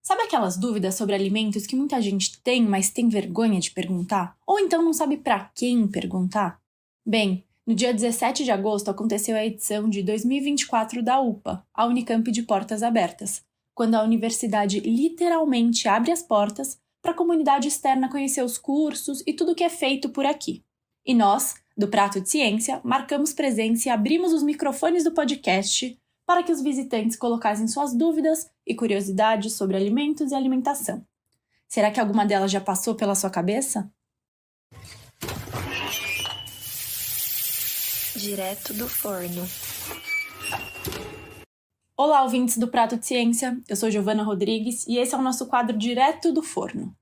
Sabe aquelas dúvidas sobre alimentos que muita gente tem, mas tem vergonha de perguntar? Ou então não sabe para quem perguntar? Bem, no dia 17 de agosto aconteceu a edição de 2024 da UPA, a Unicamp de Portas Abertas, quando a universidade literalmente abre as portas para a comunidade externa conhecer os cursos e tudo o que é feito por aqui. E nós, do Prato de Ciência, marcamos presença e abrimos os microfones do podcast para que os visitantes colocassem suas dúvidas e curiosidades sobre alimentos e alimentação. Será que alguma delas já passou pela sua cabeça? Direto do forno. Olá, ouvintes do Prato de Ciência, eu sou Giovana Rodrigues e esse é o nosso quadro Direto do Forno.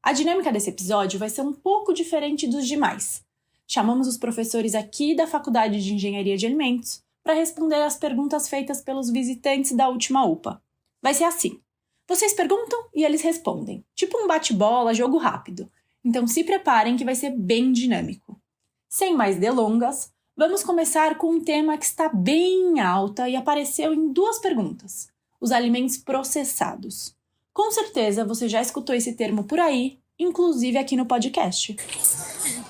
A dinâmica desse episódio vai ser um pouco diferente dos demais. Chamamos os professores aqui da Faculdade de Engenharia de Alimentos para responder às perguntas feitas pelos visitantes da última UPA. Vai ser assim. Vocês perguntam e eles respondem. Tipo um bate-bola, jogo rápido. Então se preparem que vai ser bem dinâmico. Sem mais delongas, vamos começar com um tema que está bem alta e apareceu em 2 perguntas. Os alimentos processados. Com certeza você já escutou esse termo por aí, inclusive aqui no podcast.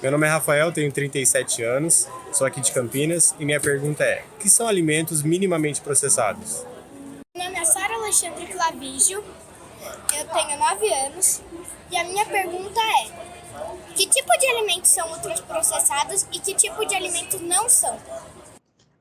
Meu nome é Rafael, tenho 37 anos, sou aqui de Campinas e minha pergunta é: o que são alimentos minimamente processados? Meu nome é Sara Alexandre Clavígio, eu tenho 9 anos e a minha pergunta é: que tipo de alimentos são ultraprocessados e que tipo de alimentos não são?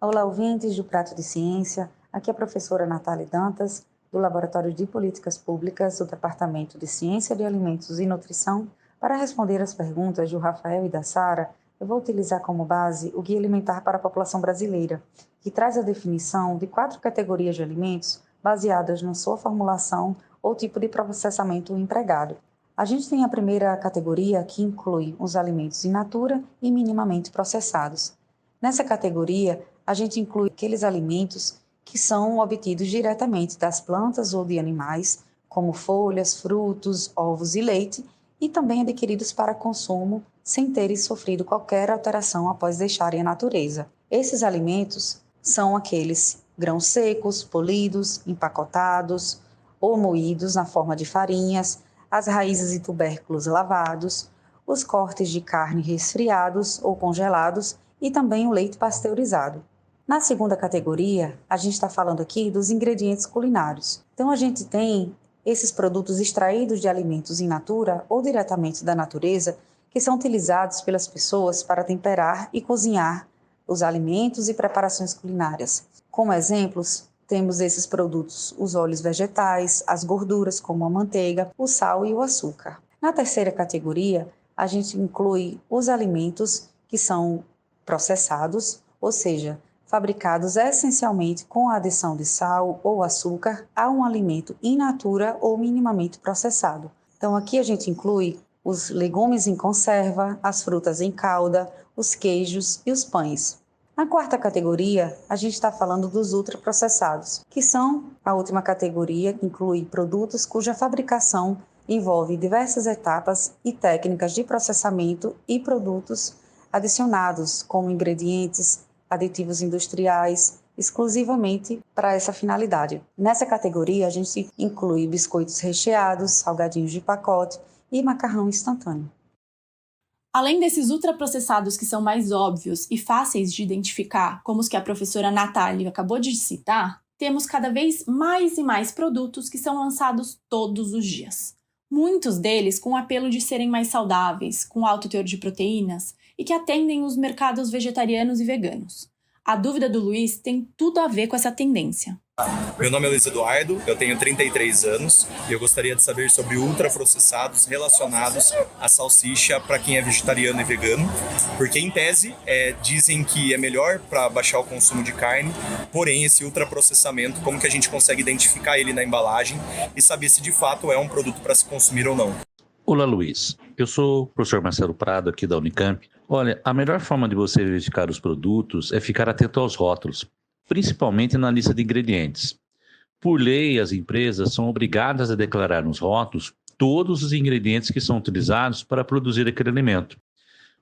Olá, ouvintes do Prato de Ciência, aqui é a professora Natália Dantas, do Laboratório de Políticas Públicas do Departamento de Ciência de Alimentos e Nutrição. Para responder as perguntas do Rafael e da Sara, eu vou utilizar como base o Guia Alimentar para a População Brasileira, que traz a definição de 4 categorias de alimentos baseadas na sua formulação ou tipo de processamento empregado. A gente tem a primeira categoria, que inclui os alimentos in natura e minimamente processados. Nessa categoria, a gente inclui aqueles alimentos que são obtidos diretamente das plantas ou de animais, como folhas, frutos, ovos e leite, e também adquiridos para consumo sem terem sofrido qualquer alteração após deixarem a natureza. Esses alimentos são aqueles grãos secos, polidos, empacotados ou moídos na forma de farinhas, as raízes e tubérculos lavados, os cortes de carne resfriados ou congelados e também o leite pasteurizado. Na segunda categoria, a gente está falando aqui dos ingredientes culinários. Então, a gente tem esses produtos extraídos de alimentos in natura ou diretamente da natureza que são utilizados pelas pessoas para temperar e cozinhar os alimentos e preparações culinárias. Como exemplos, temos esses produtos, os óleos vegetais, as gorduras como a manteiga, o sal e o açúcar. Na terceira categoria, a gente inclui os alimentos que são processados, ou seja, fabricados essencialmente com a adição de sal ou açúcar a um alimento in natura ou minimamente processado. Então aqui a gente inclui os legumes em conserva, as frutas em calda, os queijos e os pães. Na quarta categoria, a gente está falando dos ultraprocessados, que são a última categoria, que inclui produtos cuja fabricação envolve diversas etapas e técnicas de processamento e produtos adicionados como ingredientes, aditivos industriais, exclusivamente para essa finalidade. Nessa categoria, a gente inclui biscoitos recheados, salgadinhos de pacote e macarrão instantâneo. Além desses ultraprocessados que são mais óbvios e fáceis de identificar, como os que a professora Natália acabou de citar, temos cada vez mais e mais produtos que são lançados todos os dias. Muitos deles com o apelo de serem mais saudáveis, com alto teor de proteínas e que atendem os mercados vegetarianos e veganos. A dúvida do Luiz tem tudo a ver com essa tendência. Meu nome é Luiz Eduardo, eu tenho 33 anos e eu gostaria de saber sobre ultraprocessados relacionados à salsicha para quem é vegetariano e vegano, porque em tese dizem que é melhor para baixar o consumo de carne, porém esse ultraprocessamento, como que a gente consegue identificar ele na embalagem e saber se de fato é um produto para se consumir ou não? Olá, Luiz. Eu sou o professor Marcelo Prado, aqui da Unicamp. Olha, a melhor forma de você verificar os produtos é ficar atento aos rótulos, principalmente na lista de ingredientes. Por lei, as empresas são obrigadas a declarar nos rótulos todos os ingredientes que são utilizados para produzir aquele alimento.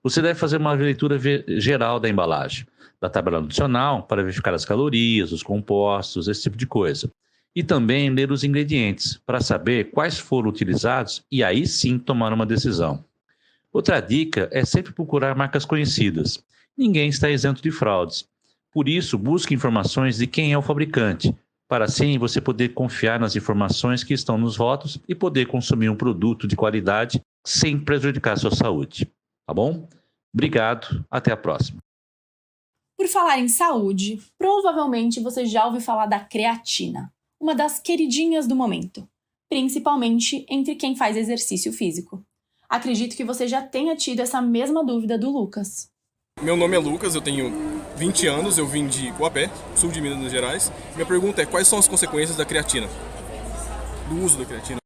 Você deve fazer uma leitura geral da embalagem, da tabela nutricional, para verificar as calorias, os compostos, esse tipo de coisa. E também ler os ingredientes para saber quais foram utilizados e aí sim tomar uma decisão. Outra dica é sempre procurar marcas conhecidas. Ninguém está isento de fraudes. Por isso, busque informações de quem é o fabricante, para assim você poder confiar nas informações que estão nos rótulos e poder consumir um produto de qualidade sem prejudicar a sua saúde. Tá bom? Obrigado, até a próxima. Por falar em saúde, provavelmente você já ouviu falar da creatina, uma das queridinhas do momento, principalmente entre quem faz exercício físico. Acredito que você já tenha tido essa mesma dúvida do Lucas. Meu nome é Lucas, eu tenho 20 anos, eu vim de Coapé, sul de Minas Gerais. Minha pergunta é: quais são as consequências da creatina, do uso da creatina?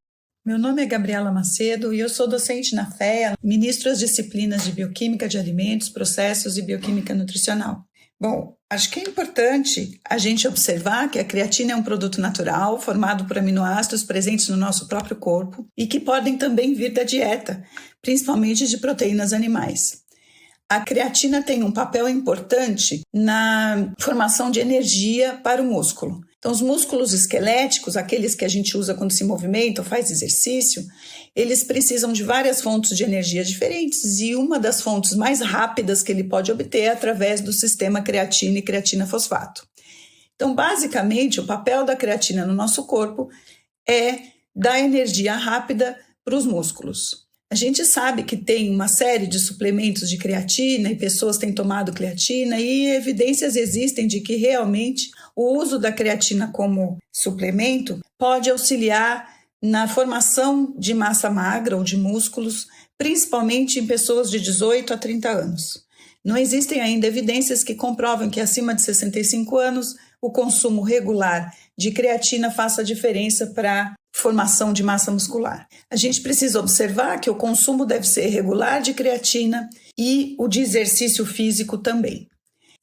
Meu nome é Gabriela Macedo e eu sou docente na FEA, ministro as disciplinas de Bioquímica de Alimentos, Processos e Bioquímica Nutricional. Bom, acho que é importante a gente observar que a creatina é um produto natural formado por aminoácidos presentes no nosso próprio corpo e que podem também vir da dieta, principalmente de proteínas animais. A creatina tem um papel importante na formação de energia para o músculo. Então, os músculos esqueléticos, aqueles que a gente usa quando se movimenta ou faz exercício, eles precisam de várias fontes de energia diferentes e uma das fontes mais rápidas que ele pode obter é através do sistema creatina e creatina fosfato. Então, basicamente, o papel da creatina no nosso corpo é dar energia rápida para os músculos. A gente sabe que tem uma série de suplementos de creatina e pessoas têm tomado creatina e evidências existem de que realmente o uso da creatina como suplemento pode auxiliar na formação de massa magra ou de músculos, principalmente em pessoas de 18 a 30 anos. Não existem ainda evidências que comprovam que acima de 65 anos o consumo regular de creatina faça diferença para formação de massa muscular. A gente precisa observar que o consumo deve ser regular de creatina e o de exercício físico também.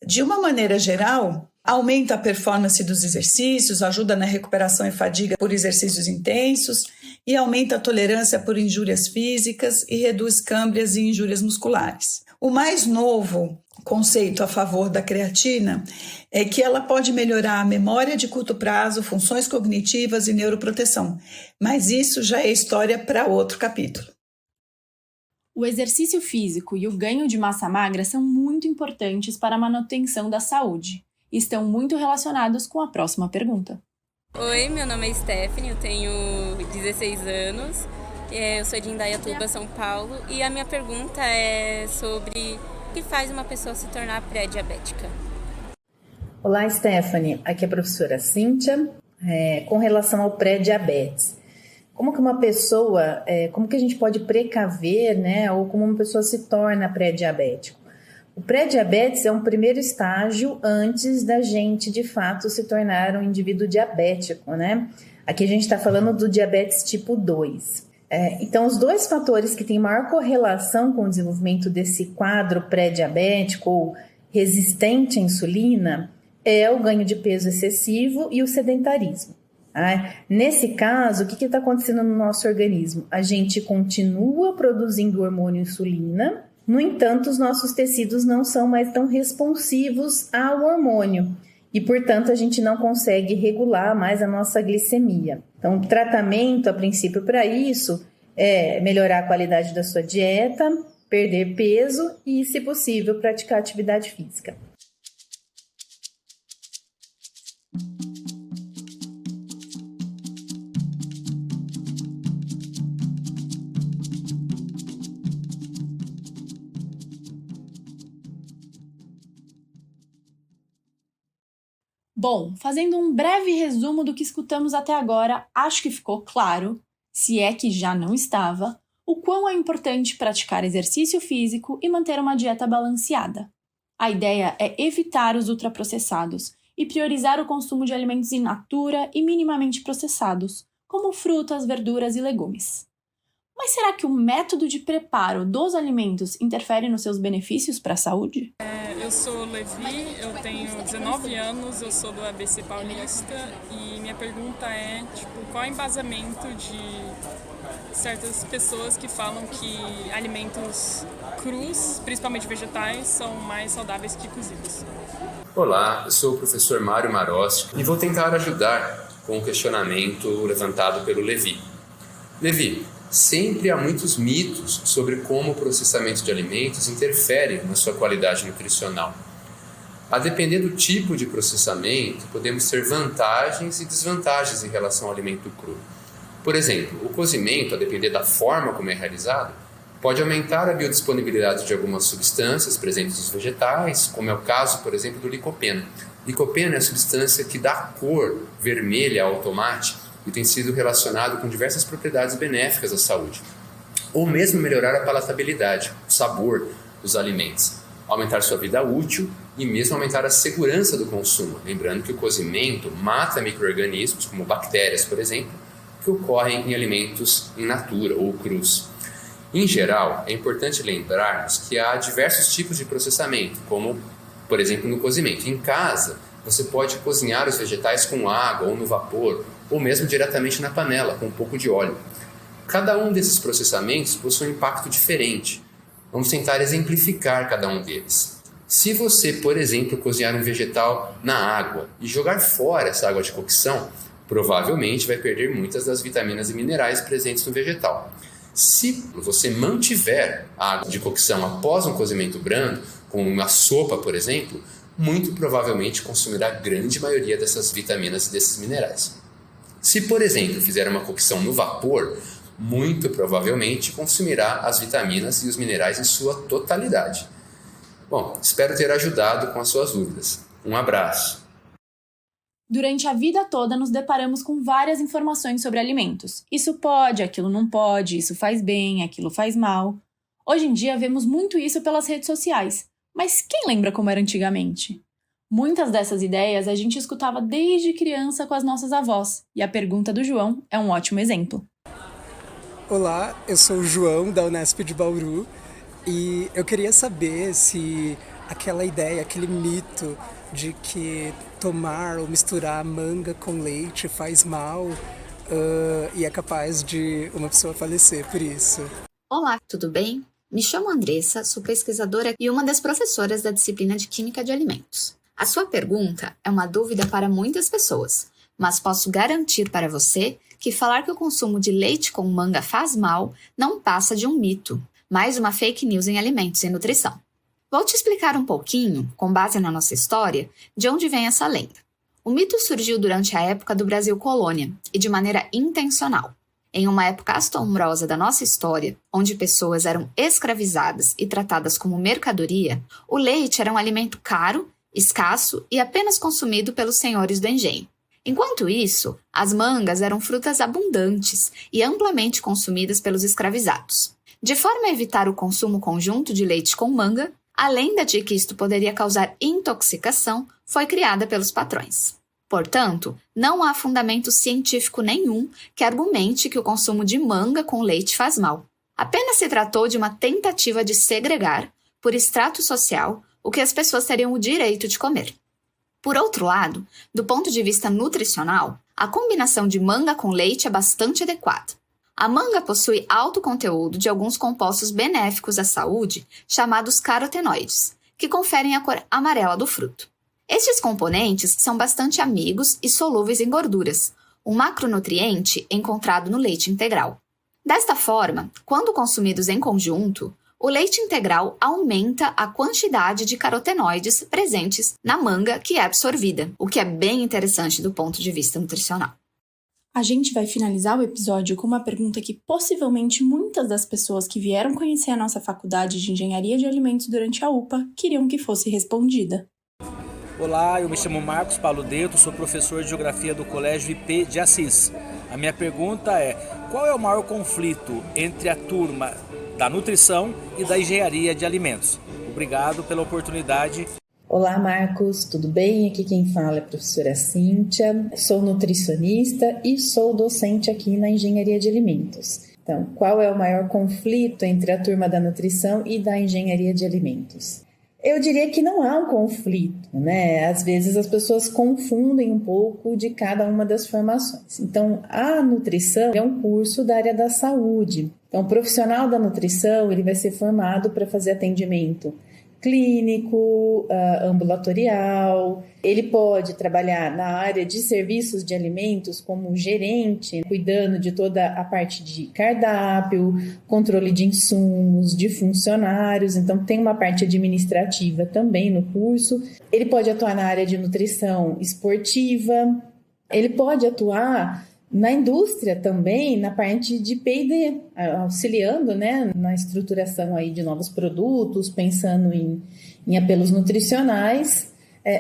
De uma maneira geral, aumenta a performance dos exercícios, ajuda na recuperação e fadiga por exercícios intensos e aumenta a tolerância por injúrias físicas e reduz câimbras e injúrias musculares. O mais novo conceito a favor da creatina é que ela pode melhorar a memória de curto prazo, funções cognitivas e neuroproteção, mas isso já é história para outro capítulo. O exercício físico e o ganho de massa magra são muito importantes para a manutenção da saúde e estão muito relacionados com a próxima pergunta. Oi, meu nome é Stephanie, eu tenho 16 anos, eu sou de Indaiatuba, São Paulo, e a minha pergunta é sobre o que faz uma pessoa se tornar pré-diabética. Olá, Stephanie, aqui é a professora Cíntia, com relação ao pré-diabetes. Como que uma pessoa, como que a gente pode precaver, né, ou como uma pessoa se torna pré-diabético? O pré-diabetes é um primeiro estágio antes da gente, de fato, se tornar um indivíduo diabético, né? Aqui a gente está falando do diabetes tipo 2. Então, os dois fatores que têm maior correlação com o desenvolvimento desse quadro pré-diabético ou resistente à insulina é o ganho de peso excessivo e o sedentarismo. Nesse caso, o que está acontecendo no nosso organismo? A gente continua produzindo o hormônio insulina, no entanto, os nossos tecidos não são mais tão responsivos ao hormônio e, portanto, a gente não consegue regular mais a nossa glicemia. Então, o tratamento, a princípio, para isso é melhorar a qualidade da sua dieta, perder peso e, se possível, praticar atividade física. Bom, fazendo um breve resumo do que escutamos até agora, acho que ficou claro, se é que já não estava, o quão é importante praticar exercício físico e manter uma dieta balanceada. A ideia é evitar os ultraprocessados e priorizar o consumo de alimentos in natura e minimamente processados, como frutas, verduras e legumes. Mas será que o método de preparo dos alimentos interfere nos seus benefícios para a saúde? Eu sou Levi, eu tenho 19 anos, eu sou do ABC Paulista e minha pergunta é, qual é o embasamento de certas pessoas que falam que alimentos crus, principalmente vegetais, são mais saudáveis que cozidos? Olá, eu sou o professor Mário Marossi e vou tentar ajudar com o questionamento levantado pelo Levi. Levi, sempre há muitos mitos sobre como o processamento de alimentos interfere na sua qualidade nutricional. A depender do tipo de processamento, podemos ter vantagens e desvantagens em relação ao alimento cru. Por exemplo, o cozimento, a depender da forma como é realizado, pode aumentar a biodisponibilidade de algumas substâncias presentes nos vegetais, como é o caso, por exemplo, do licopeno. Licopeno é a substância que dá cor vermelha ao tomate e tem sido relacionado com diversas propriedades benéficas à saúde. Ou mesmo melhorar a palatabilidade, o sabor dos alimentos, aumentar sua vida útil e mesmo aumentar a segurança do consumo. Lembrando que o cozimento mata micro-organismos, como bactérias, por exemplo, que ocorrem em alimentos in natura ou crus. Em geral, é importante lembrarmos que há diversos tipos de processamento, como, por exemplo, no cozimento. Em casa, você pode cozinhar os vegetais com água ou no vapor, ou mesmo diretamente na panela, com um pouco de óleo. Cada um desses processamentos possui um impacto diferente. Vamos tentar exemplificar cada um deles. Se você, por exemplo, cozinhar um vegetal na água e jogar fora essa água de cocção, provavelmente vai perder muitas das vitaminas e minerais presentes no vegetal. Se você mantiver a água de cocção após um cozimento brando, como uma sopa, por exemplo, muito provavelmente consumirá a grande maioria dessas vitaminas e desses minerais. Se, por exemplo, fizer uma cocção no vapor, muito provavelmente consumirá as vitaminas e os minerais em sua totalidade. Bom, espero ter ajudado com as suas dúvidas. Um abraço. Durante a vida toda, nos deparamos com várias informações sobre alimentos. Isso pode, aquilo não pode, isso faz bem, aquilo faz mal. Hoje em dia, vemos muito isso pelas redes sociais. Mas quem lembra como era antigamente? Muitas dessas ideias a gente escutava desde criança com as nossas avós. E a pergunta do João é um ótimo exemplo. Olá, eu sou o João, da Unesp de Bauru. E eu queria saber se aquela ideia, aquele mito de que tomar ou misturar manga com leite faz mal e é capaz de uma pessoa falecer por isso. Olá, tudo bem? Me chamo Andressa, sou pesquisadora e uma das professoras da disciplina de Química de Alimentos. A sua pergunta é uma dúvida para muitas pessoas, mas posso garantir para você que falar que o consumo de leite com manga faz mal não passa de um mito, mais uma fake news em alimentos e nutrição. Vou te explicar um pouquinho, com base na nossa história, de onde vem essa lenda. O mito surgiu durante a época do Brasil colônia e de maneira intencional. Em uma época assombrosa da nossa história, onde pessoas eram escravizadas e tratadas como mercadoria, o leite era um alimento caro, escasso e apenas consumido pelos senhores do engenho. Enquanto isso, as mangas eram frutas abundantes e amplamente consumidas pelos escravizados. De forma a evitar o consumo conjunto de leite com manga, a lenda de que isto poderia causar intoxicação foi criada pelos patrões. Portanto, não há fundamento científico nenhum que argumente que o consumo de manga com leite faz mal. Apenas se tratou de uma tentativa de segregar, por extrato social, o que as pessoas teriam o direito de comer. Por outro lado, do ponto de vista nutricional, a combinação de manga com leite é bastante adequada. A manga possui alto conteúdo de alguns compostos benéficos à saúde, chamados carotenoides, que conferem a cor amarela do fruto. Estes componentes são bastante amigos e solúveis em gorduras, um macronutriente encontrado no leite integral. Desta forma, quando consumidos em conjunto, o leite integral aumenta a quantidade de carotenoides presentes na manga que é absorvida, o que é bem interessante do ponto de vista nutricional. A gente vai finalizar o episódio com uma pergunta que possivelmente muitas das pessoas que vieram conhecer a nossa faculdade de Engenharia de Alimentos durante a UPA queriam que fosse respondida. Olá, eu me chamo Marcos Paulo Deto, sou professor de Geografia do Colégio IP de Assis. A minha pergunta é: qual é o maior conflito entre a turma da nutrição e da engenharia de alimentos? Obrigado pela oportunidade. Olá, Marcos, tudo bem? Aqui quem fala é a professora Cíntia, sou nutricionista e sou docente aqui na Engenharia de Alimentos. Então, qual é o maior conflito entre a turma da nutrição e da Engenharia de Alimentos? Eu diria que não há um conflito, né? Às vezes as pessoas confundem um pouco de cada uma das formações. Então, a nutrição é um curso da área da saúde. Então, o profissional da nutrição ele vai ser formado para fazer atendimento clínico, ambulatorial. Ele pode trabalhar na área de serviços de alimentos como gerente, cuidando de toda a parte de cardápio, controle de insumos, de funcionários. Então, tem uma parte administrativa também no curso. Ele pode atuar na área de nutrição esportiva. Ele pode atuar na indústria também, na parte de P&D, auxiliando, né, na estruturação aí de novos produtos, pensando em apelos nutricionais,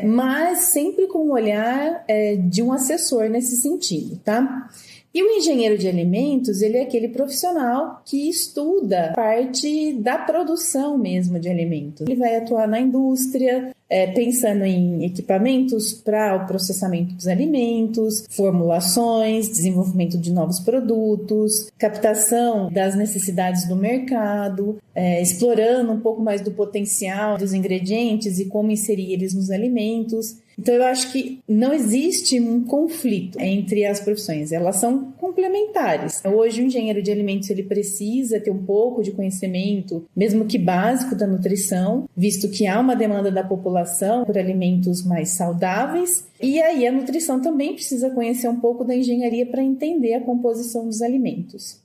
mas sempre com o olhar de um assessor nesse sentido, tá? E o engenheiro de alimentos, ele é aquele profissional que estuda a parte da produção mesmo de alimentos. Ele vai atuar na indústria, pensando em equipamentos para o processamento dos alimentos, formulações, desenvolvimento de novos produtos, captação das necessidades do mercado, explorando um pouco mais do potencial dos ingredientes e como inserir eles nos alimentos. Então, eu acho que não existe um conflito entre as profissões, elas são complementares. Hoje, o engenheiro de alimentos ele precisa ter um pouco de conhecimento, mesmo que básico, da nutrição, visto que há uma demanda da população por alimentos mais saudáveis. E aí, a nutrição também precisa conhecer um pouco da engenharia para entender a composição dos alimentos.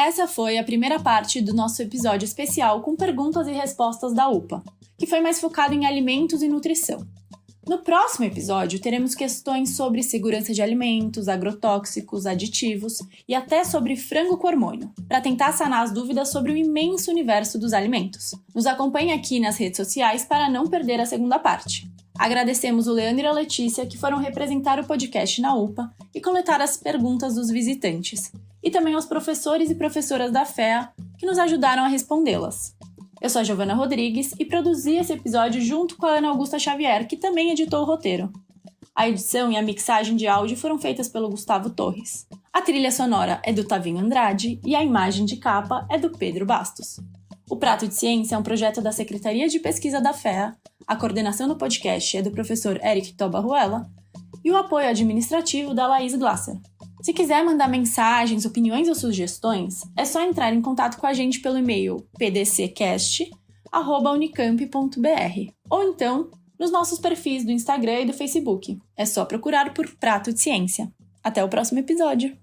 Essa foi a primeira parte do nosso episódio especial com perguntas e respostas da UPA, que foi mais focado em alimentos e nutrição. No próximo episódio, teremos questões sobre segurança de alimentos, agrotóxicos, aditivos e até sobre frango com hormônio, para tentar sanar as dúvidas sobre o imenso universo dos alimentos. Nos acompanhe aqui nas redes sociais para não perder a segunda parte. Agradecemos o Leandro e a Letícia, que foram representar o podcast na UPA e coletar as perguntas dos visitantes, e também aos professores e professoras da FEA, que nos ajudaram a respondê-las. Eu sou a Giovana Rodrigues e produzi esse episódio junto com a Ana Augusta Xavier, que também editou o roteiro. A edição e a mixagem de áudio foram feitas pelo Gustavo Torres. A trilha sonora é do Tavinho Andrade e a imagem de capa é do Pedro Bastos. O Prato de Ciência é um projeto da Secretaria de Pesquisa da FEA, a coordenação do podcast é do professor Eric Tobarruela e o apoio administrativo da Laís Glasser. Se quiser mandar mensagens, opiniões ou sugestões, é só entrar em contato com a gente pelo e-mail pdccast@unicamp.br ou então nos nossos perfis do Instagram e do Facebook. É só procurar por Prato de Ciência. Até o próximo episódio!